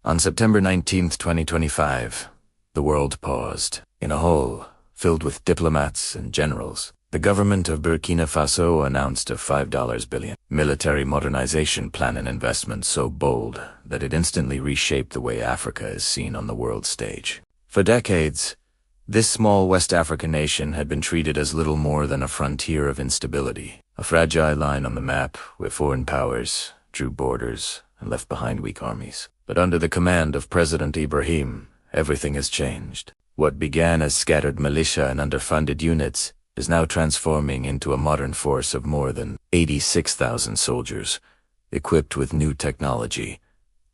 On September 19, 2025, the world paused. In a hall filled with diplomats and generals, the government of Burkina Faso announced a $5 billion military modernization plan, an investment so bold that it instantly reshaped the way Africa is seen on the world stage. For decades, this small West African nation had been treated as little more than a frontier of instability, a fragile line on the map where foreign powers drew borders and left behind weak armies. But under the command of President Ibrahim, everything has changed. What began as scattered militia and underfunded units is now transforming into a modern force of more than 86,000 soldiers, equipped with new technology,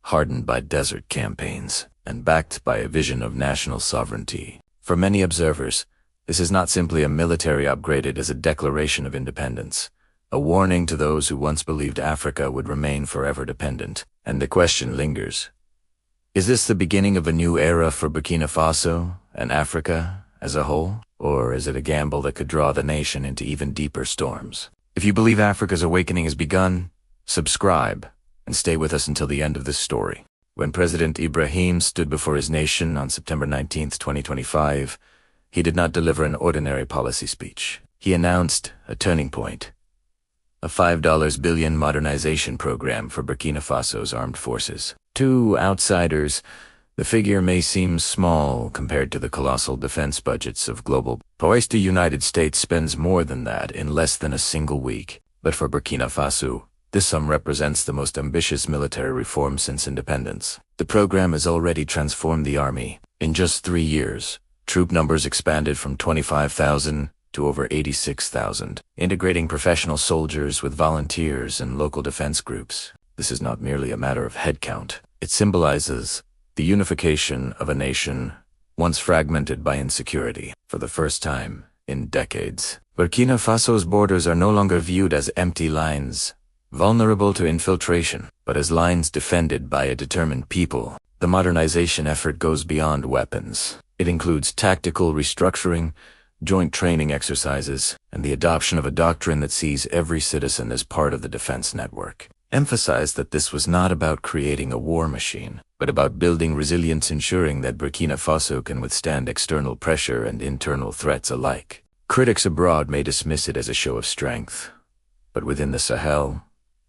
hardened by desert campaigns, and backed by a vision of national sovereignty. For many observers, this is not simply a military upgrade, it is a declaration of independence, a warning to those who once believed Africa would remain forever dependent. And the question lingers: is this the beginning of a new era for Burkina Faso and Africa as a whole? Or is it a gamble that could draw the nation into even deeper storms? If you believe Africa's awakening has begun, subscribe and stay with us until the end of this story. When President Ibrahim stood before his nation on September 19, 2025, he did not deliver an ordinary policy speech. He announced a turning point, a $5 billion modernization program for Burkina Faso's armed forces. To outsiders, the figure may seem small compared to the colossal defense budgets of global powers. The United States spends more than that in less than a single week. But for Burkina Faso, this sum represents the most ambitious military reform since independence. The program has already transformed the army. In just 3 years, troop numbers expanded from 25,000 to over 86,000, integrating professional soldiers with volunteers and local defense groups. This is not merely a matter of headcount. It symbolizes the unification of a nation once fragmented by insecurity. For the first time in decades, Burkina Faso's borders are no longer viewed as empty lines, vulnerable to infiltration, but as lines defended by a determined people. The modernization effort goes beyond weapons. It includes tactical restructuring, joint training exercises, and the adoption of a doctrine that sees every citizen as part of the defense network. Emphasized that this was not about creating a war machine, but about building resilience, ensuring that Burkina Faso can withstand external pressure and internal threats alike. Critics abroad may dismiss it as a show of strength, but within the Sahel,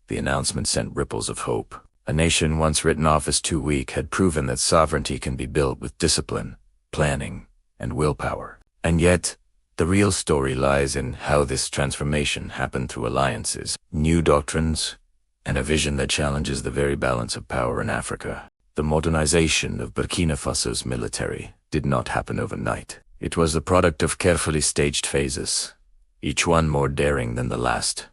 the announcement sent ripples of hope. A nation once written off as too weak had proven that sovereignty can be built with discipline, planning, and willpower. And yet, the real story lies in how this transformation happened through alliances, new doctrines, and a vision that challenges the very balance of power in Africa. The modernization of Burkina Faso's military did not happen overnight. It was the product of carefully staged phases, each one more daring than the last.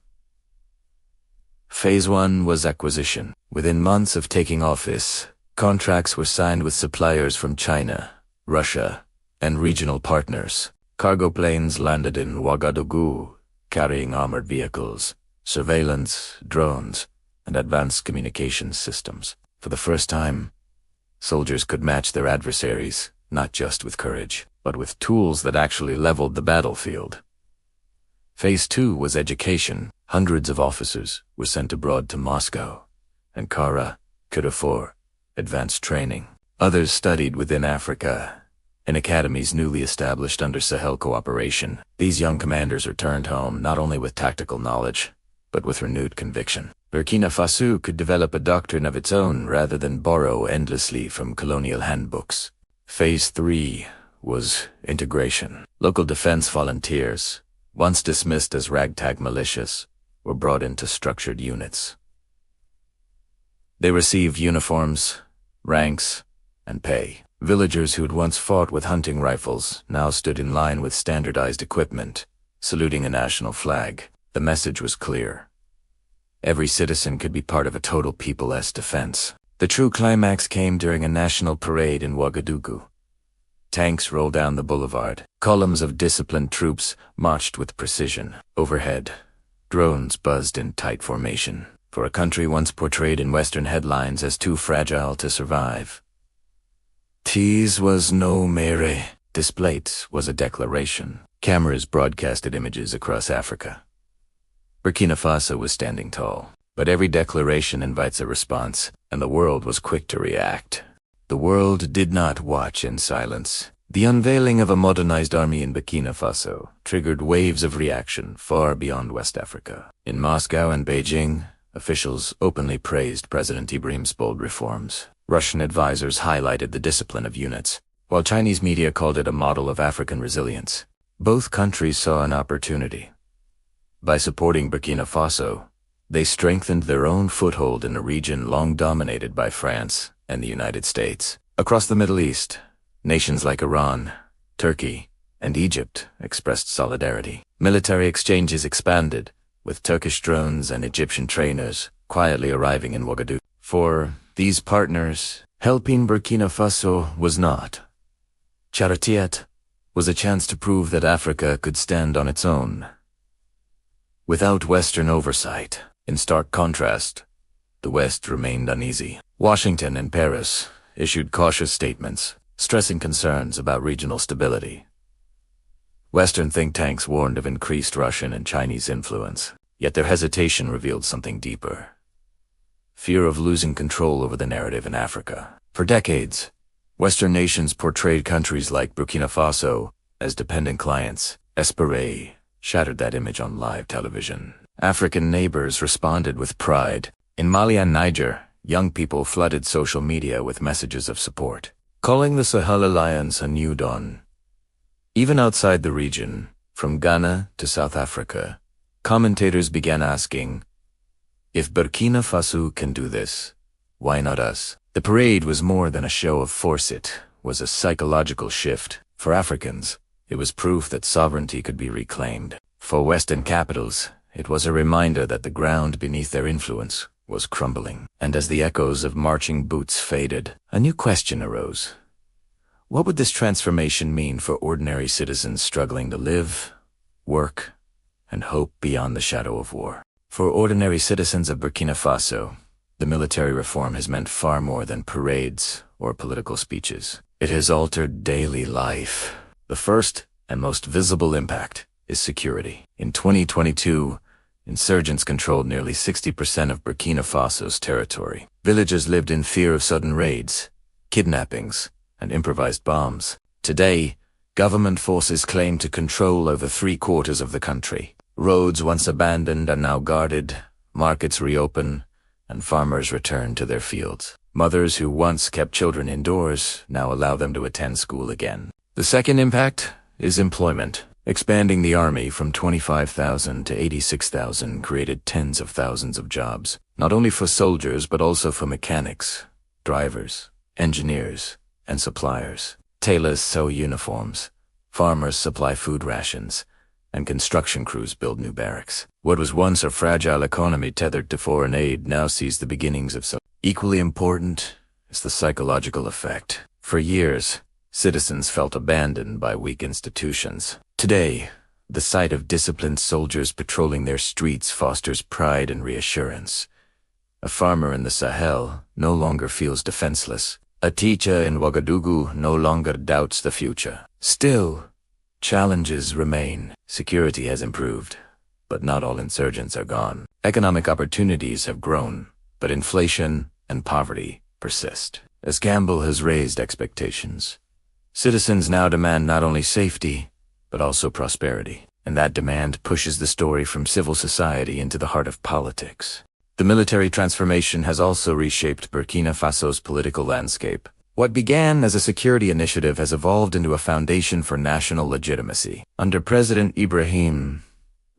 Phase 1 was acquisition. Within months of taking office, contracts were signed with suppliers from China, Russia, and regional partners. Cargo planes landed in Ouagadougou, carrying armored vehicles, surveillance, drones, and advanced communications systems. For the first time, soldiers could match their adversaries, not just with courage, but with tools that actually leveled the battlefield. Phase 2 was education. Hundreds of officers were sent abroad to Moscow, Ankara, Darfur, advanced training. Others studied within Africa, in academies newly established under Sahel cooperation. These young commanders returned home not only with tactical knowledge, but with renewed conviction. Burkina Faso could develop a doctrine of its own rather than borrow endlessly from colonial handbooks. Phase 3 was integration. Local defense volunteers, once dismissed as ragtag militias, were brought into structured units. They received uniforms, ranks, and pay. Villagers who had once fought with hunting rifles now stood in line with standardized equipment, saluting a national flag. The message was clear. Every citizen could be part of a total peopleless defense. The true climax came during a national parade in Ouagadougou. Tanks rolled down the boulevard. Columns of disciplined troops marched with precision. Overhead, drones buzzed in tight formation. For a country once portrayed in Western headlines as too fragile to survive, Tease was no mere. Displayed was a declaration. Cameras broadcasted images across Africa. Burkina Faso was standing tall, but every declaration invites a response, and the world was quick to react. The world did not watch in silence. The unveiling of a modernized army in Burkina Faso triggered waves of reaction far beyond West Africa. In Moscow and Beijing, officials openly praised President Ibrahim's bold reforms. Russian advisors highlighted the discipline of units, while Chinese media called it a model of African resilience. Both countries saw an opportunity. By supporting Burkina Faso, they strengthened their own foothold in a region long dominated by France and the United States. Across the Middle East, nations like Iran, Turkey, and Egypt expressed solidarity. Military exchanges expanded, with Turkish drones and Egyptian trainers quietly arriving in Ouagadougou. For these partners, helping Burkina Faso was not charity, was a chance to prove that Africa could stand on its own, without Western oversight. In stark contrast, the West remained uneasy. Washington and Paris issued cautious statements, stressing concerns about regional stability. Western think tanks warned of increased Russian and Chinese influence, yet their hesitation revealed something deeper: fear of losing control over the narrative in Africa. For decades, Western nations portrayed countries like Burkina Faso as dependent clients. Esperé shattered that image on live television. African neighbors responded with pride. In Mali and Niger, young people flooded social media with messages of support, calling the Sahel alliance a new dawn. Even outside the region, from Ghana to South Africa, commentators began asking, if Burkina Faso can do this, why not us? The parade was more than a show of force. It was a psychological shift. For Africans, it was proof that sovereignty could be reclaimed. For Western capitals, it was a reminder that the ground beneath their influence was crumbling. And as the echoes of marching boots faded, a new question arose. What would this transformation mean for ordinary citizens struggling to live, work, and hope beyond the shadow of war? For ordinary citizens of Burkina Faso, the military reform has meant far more than parades or political speeches. It has altered daily life. The first and most visible impact is security. In 2022, insurgents controlled nearly 60% of Burkina Faso's territory. Villagers lived in fear of sudden raids, kidnappings, and improvised bombs. Today, government forces claim to control over 3/4 of the country. Roads once abandoned are now guarded, markets reopen, and farmers return to their fields. Mothers who once kept children indoors now allow them to attend school again. The second impact is employment. Expanding the army from 25,000 to 86,000 created tens of thousands of jobs, not only for soldiers but also for mechanics, drivers, engineers, and suppliers. Tailors sew uniforms, farmers supply food rations, and construction crews build new barracks. What was once a fragile economy tethered to foreign aid now sees the beginnings of Equally important is the psychological effect. For years, citizens felt abandoned by weak institutions. Today, the sight of disciplined soldiers patrolling their streets fosters pride and reassurance. A farmer in the Sahel no longer feels defenseless. A teacher in Ouagadougou no longer doubts the future. Still, challenges remain. Security has improved, but not all insurgents are gone. Economic opportunities have grown, but inflation and poverty persist. As Campbell has raised expectations, citizens now demand not only safety, but also prosperity. And that demand pushes the story from civil society into the heart of politics. The military transformation has also reshaped Burkina Faso's political landscape. What began as a security initiative has evolved into a foundation for national legitimacy. Under President Ibrahim,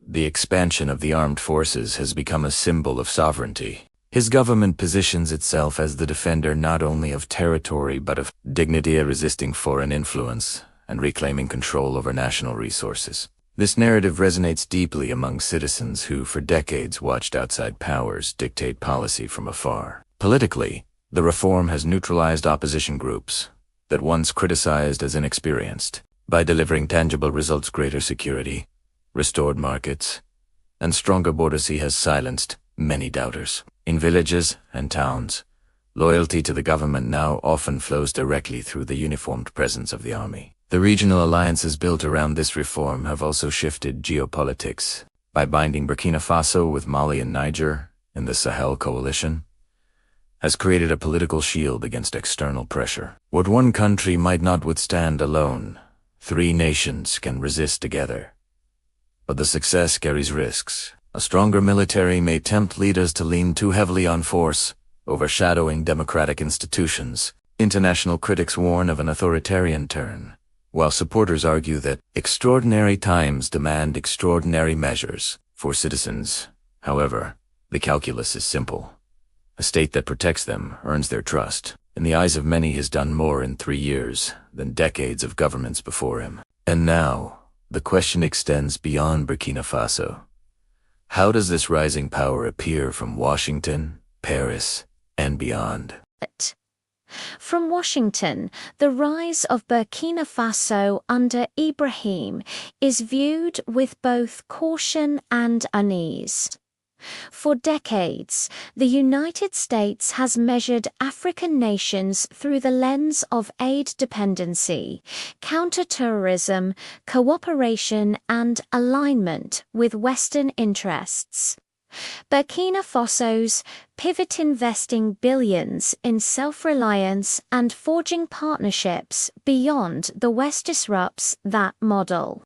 the expansion of the armed forces has become a symbol of sovereignty. His government positions itself as the defender not only of territory but of dignity, resisting foreign influence and reclaiming control over national resources. This narrative resonates deeply among citizens who for decades watched outside powers dictate policy from afar. Politically, the reform has neutralized opposition groups that once criticized as inexperienced. By delivering tangible results, greater security, restored markets, and stronger borders, he has silenced many doubters. In villages and towns, loyalty to the government now often flows directly through the uniformed presence of the army. The regional alliances built around this reform have also shifted geopolitics. By binding Burkina Faso with Mali and Niger in the Sahel coalition, has created a political shield against external pressure. What one country might not withstand alone, 3 nations can resist together. But the success carries risks. A stronger military may tempt leaders to lean too heavily on force, overshadowing democratic institutions. International critics warn of an authoritarian turn, while supporters argue that extraordinary times demand extraordinary measures. For citizens, however, the calculus is simple. A state that protects them earns their trust. In the eyes of many, he has done more in 3 years than decades of governments before him. And now, the question extends beyond Burkina Faso. How does this rising power appear from Washington, Paris, and beyond? From Washington, the rise of Burkina Faso under Ibrahim is viewed with both caution and unease. For decades, the United States has measured African nations through the lens of aid dependency, counterterrorism, cooperation, and alignment with Western interests. Burkina Faso's pivot, investing billions in self-reliance and forging partnerships beyond the West, disrupts that model.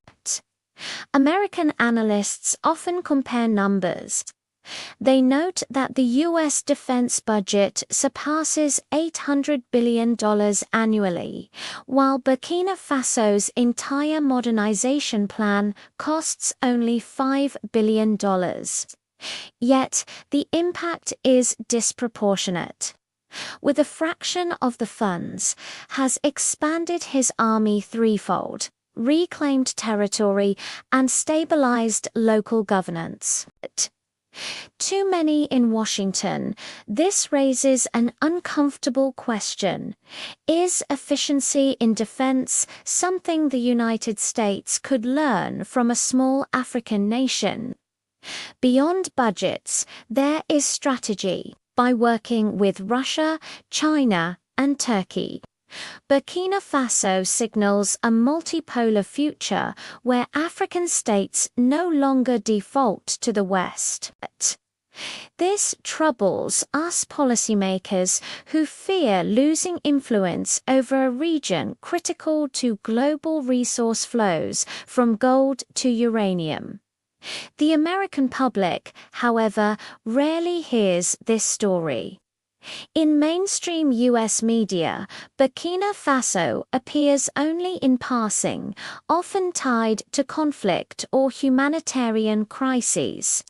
American analysts often compare numbers. They note that the U.S. defense budget surpasses $800 billion annually, while Burkina Faso's entire modernization plan costs only $5 billion. Yet, the impact is disproportionate. With a fraction of the funds, has expanded his army threefold, reclaimed territory, and stabilized local governance. Too many in Washington, this raises an uncomfortable question. Is efficiency in defense something the United States could learn from a small African nation? Beyond budgets, there is strategy. By working with Russia, China, and Turkey, Burkina Faso signals a multipolar future where African states no longer default to the West. This troubles us policymakers who fear losing influence over a region critical to global resource flows from gold to uranium. The American public, however, rarely hears this story. In mainstream U.S. media, Burkina Faso appears only in passing, often tied to conflict or humanitarian crises.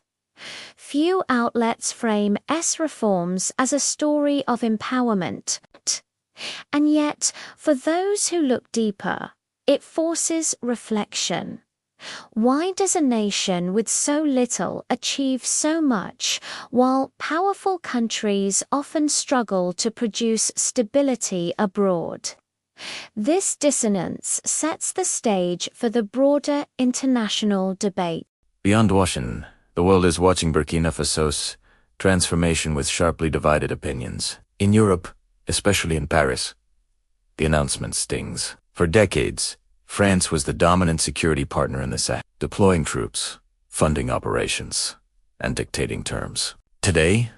Few outlets frame reforms as a story of empowerment. And yet, for those who look deeper, it forces reflection. Why does a nation with so little achieve so much, while powerful countries often struggle to produce stability abroad? This dissonance sets the stage for the broader international debate. Beyond Washington, the world is watching Burkina Faso's transformation with sharply divided opinions. In Europe, especially in Paris, the announcement stings. For decades, France was the dominant security partner in the Sahel, deploying troops, funding operations, and dictating terms. Today,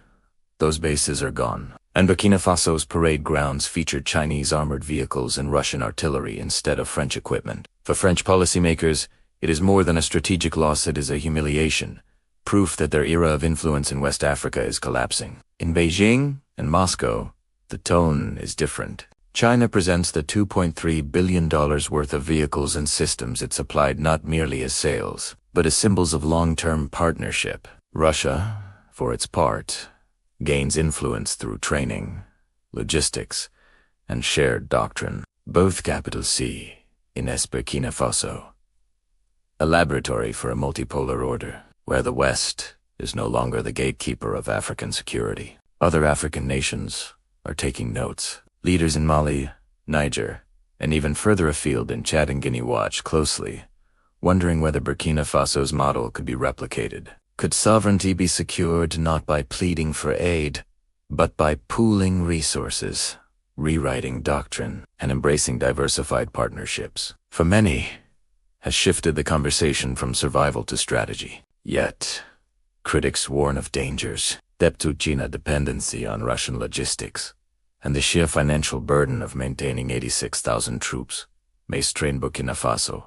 those bases are gone, and Burkina Faso's parade grounds featured Chinese armored vehicles and Russian artillery instead of French equipment. For French policymakers, it is more than a strategic loss, it is a humiliation, proof that their era of influence in West Africa is collapsing. In Beijing and Moscow, the tone is different. China presents the $2.3 billion worth of vehicles and systems it supplied not merely as sales, but as symbols of long-term partnership. Russia, for its part, gains influence through training, logistics, and shared doctrine. Both capital C in Burkina Faso. A laboratory for a multipolar order, where the West is no longer the gatekeeper of African security. Other African nations are taking notes. Leaders in Mali, Niger, and even further afield in Chad and Guinea watch closely, wondering whether Burkina Faso's model could be replicated. Could sovereignty be secured not by pleading for aid, but by pooling resources, rewriting doctrine, and embracing diversified partnerships? For many, has shifted the conversation from survival to strategy. Yet, critics warn of dangers. due to China dependency on Russian logistics, and the sheer financial burden of maintaining 86,000 troops may strain Burkina Faso.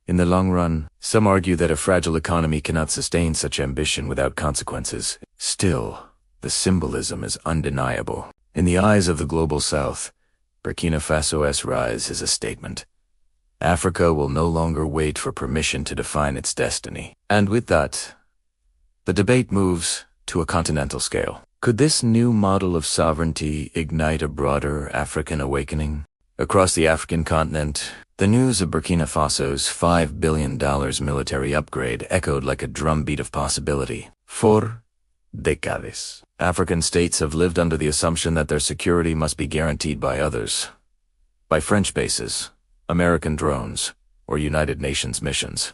In the long run, some argue that a fragile economy cannot sustain such ambition without consequences. Still, the symbolism is undeniable. In the eyes of the global South, Burkina Faso's rise is a statement. Africa will no longer wait for permission to define its destiny. And with that, the debate moves to a continental scale. Could this new model of sovereignty ignite a broader African awakening? Across the African continent, the news of Burkina Faso's $5 billion military upgrade echoed like a drumbeat of possibility. For decades, African states have lived under the assumption that their security must be guaranteed by others. By French bases, American drones, or United Nations missions.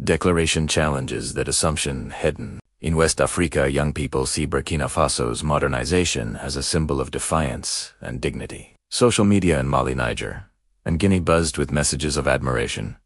Declaration challenges that assumption head-on. In West Africa, young people see Burkina Faso's modernization as a symbol of defiance and dignity. Social media in Mali, Niger, and Guinea buzzed with messages of admiration.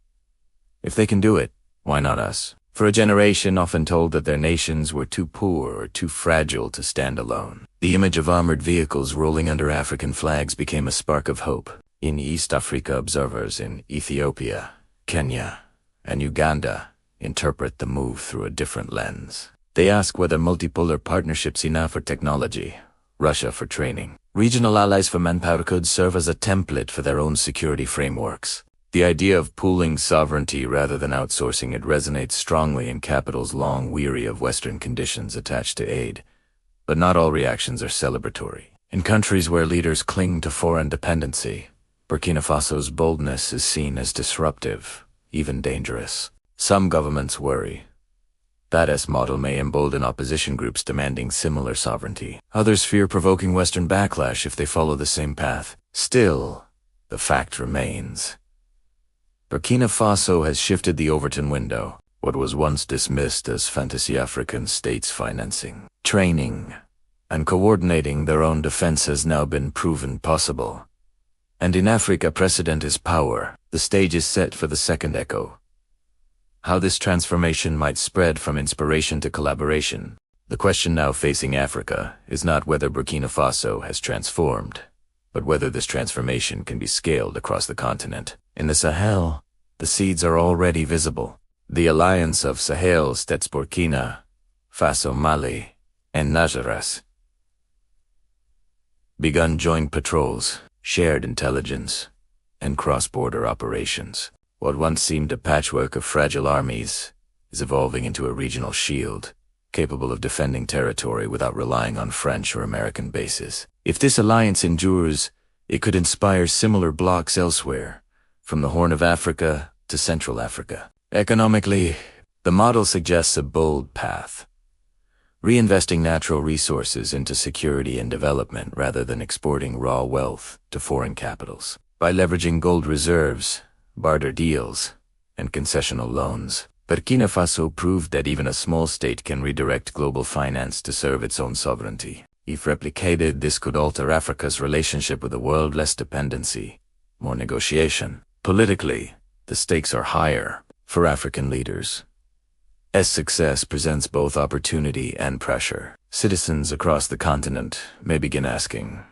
If they can do it, why not us? For a generation often told that their nations were too poor or too fragile to stand alone, the image of armored vehicles rolling under African flags became a spark of hope. In East Africa, observers in Ethiopia, Kenya, and Uganda interpret the move through a different lens. They ask whether multipolar partnerships enough for technology, Russia for training, regional allies for manpower could serve as a template for their own security frameworks. The idea of pooling sovereignty rather than outsourcing it resonates strongly in capitals long weary of Western conditions attached to aid. But not all reactions are celebratory. In countries where leaders cling to foreign dependency, Burkina Faso's boldness is seen as disruptive, even dangerous. Some governments worry that this model may embolden opposition groups demanding similar sovereignty. Others fear provoking Western backlash if they follow the same path. Still, the fact remains. Burkina Faso has shifted the Overton window. What was once dismissed as fantasy African states financing, training, and coordinating their own defense has now been proven possible. And in Africa, precedent is power. The stage is set for the second echo. How this transformation might spread from inspiration to collaboration. The question now facing Africa is not whether Burkina Faso has transformed, but whether this transformation can be scaled across the continent. In the Sahel, the seeds are already visible. The alliance of Sahel states Burkina Faso, Mali, and Niger has begun joint patrols, shared intelligence, and cross-border operations. What once seemed a patchwork of fragile armies is evolving into a regional shield, capable of defending territory without relying on French or American bases. If this alliance endures, it could inspire similar blocs elsewhere, from the Horn of Africa to Central Africa. Economically, the model suggests a bold path, reinvesting natural resources into security and development rather than exporting raw wealth to foreign capitals. By leveraging gold reserves, barter deals, and concessional loans, Burkina Faso proved that even a small state can redirect global finance to serve its own sovereignty. If replicated, this could alter Africa's relationship with the world: less dependency, more negotiation. Politically, the stakes are higher for African leaders, as success presents both opportunity and pressure. Citizens across the continent may begin asking,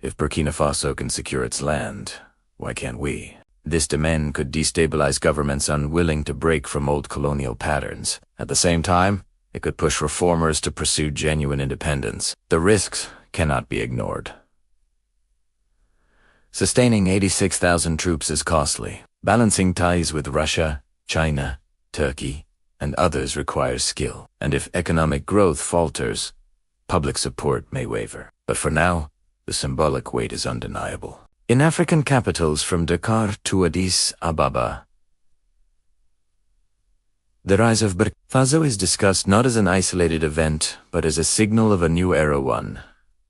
if Burkina Faso can secure its land, why can't we? This demand could destabilize governments unwilling to break from old colonial patterns. At the same time, it could push reformers to pursue genuine independence. The risks cannot be ignored. Sustaining 86,000 troops is costly. Balancing ties with Russia, China, Turkey, and others requires skill. And if economic growth falters, public support may waver. But for now, the symbolic weight is undeniable. In African capitals from Dakar to Addis Ababa, the rise of Burkina Faso is discussed not as an isolated event, but as a signal of a new era, one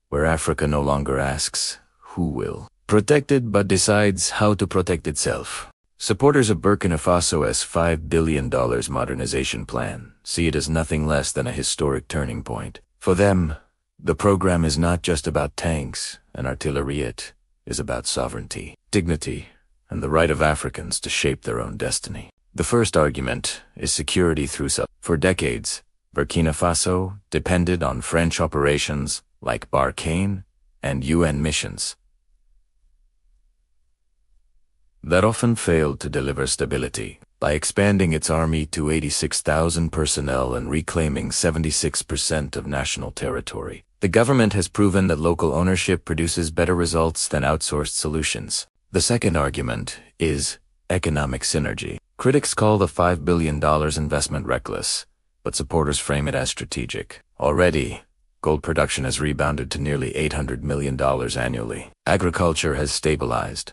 where Africa no longer asks, who will protect it, but decides how to protect itself. Supporters of Burkina Faso's $5 billion modernization plan see it as nothing less than a historic turning point. For them, the program is not just about tanks and artillery, it is about sovereignty, dignity, and the right of Africans to shape their own destiny. The first argument is security through For decades, Burkina Faso depended on French operations like Barkhane and UN missions that often failed to deliver stability. By expanding its army to 86,000 personnel and reclaiming 76% of national territory, the government has proven that local ownership produces better results than outsourced solutions. The second argument is economic synergy. Critics call the $5 billion investment reckless, but supporters frame it as strategic. Already, gold production has rebounded to nearly $800 million annually. Agriculture has stabilized,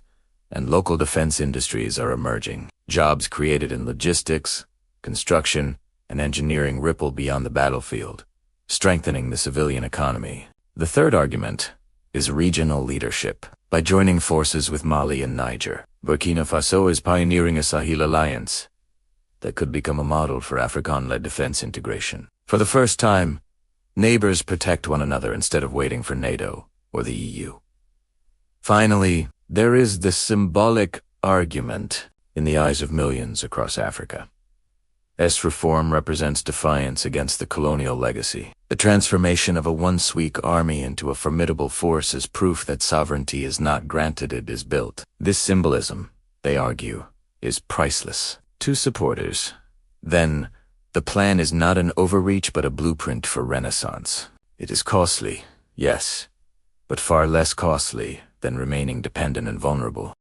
and local defense industries are emerging. Jobs created in logistics, construction, and engineering ripple beyond the battlefield, strengthening the civilian economy. The third argument is regional leadership. By joining forces with Mali and Niger, Burkina Faso is pioneering a Sahel alliance that could become a model for African-led defense integration. For the first time, neighbors protect one another instead of waiting for NATO or the EU. Finally, there is the symbolic argument in the eyes of millions across Africa. S reform represents defiance against the colonial legacy. The transformation of a once weak army into a formidable force is proof that sovereignty is not granted, it is built. This symbolism, they argue, is priceless. To supporters, then, the plan is not an overreach but a blueprint for renaissance. It is costly, yes, but far less costly than remaining dependent and vulnerable.